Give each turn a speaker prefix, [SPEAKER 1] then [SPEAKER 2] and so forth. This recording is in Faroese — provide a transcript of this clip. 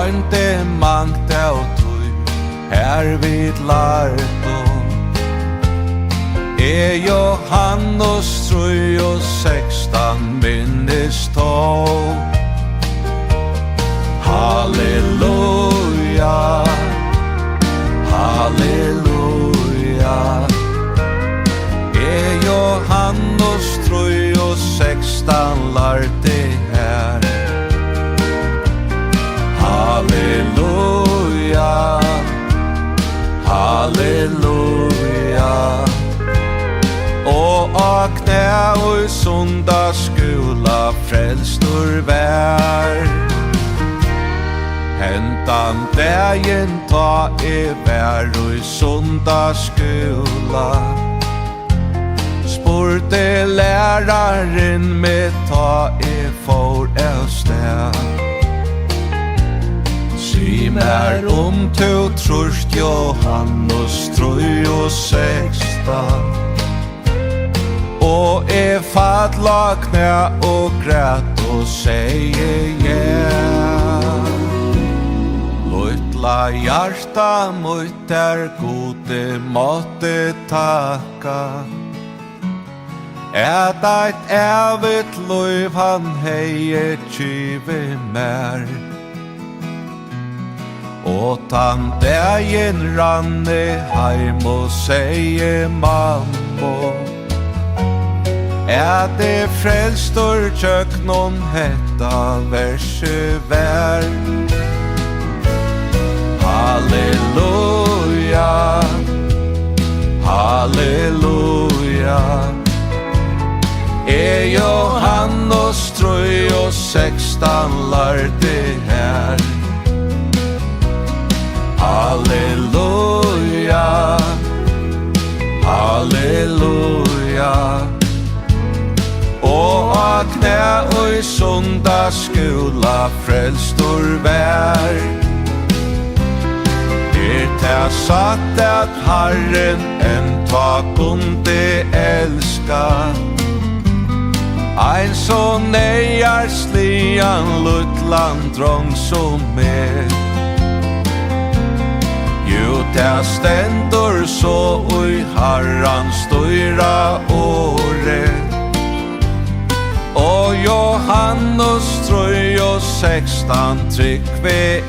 [SPEAKER 1] glömte mangt av tog här vid larto. Johannes 3:16 minnes tå. Halleluja, halleluja. Johannes 3:16 lærte her. Halleluja, halleluja. Og a knæ og sundagsskola frelstur vær. Hentan dagen ta vær og sundagsskola. Spurte læraren med ta for av sted. Si mer to trust Johannes 3:16. Og fadla knæ og græt og seie Lutla hjarta mot gode måtte taka. Eit evigt liv han heie tjuve mer. Og tan dagen ranne heim og seie mammo. Det frelstor tjøknon hetta verset vær. Halleluja, halleluja. Johannes 3:16 lærte her. Halleluja, halleluja. Og a knæ og sundagsskola frelstur vær. Ta satt at Herren en ta kunde elska. Ein så nejarslian lutlan drong som med. Jo, ta stendur så ui Herran støyra åre. Og Johannes 3:16 tryggve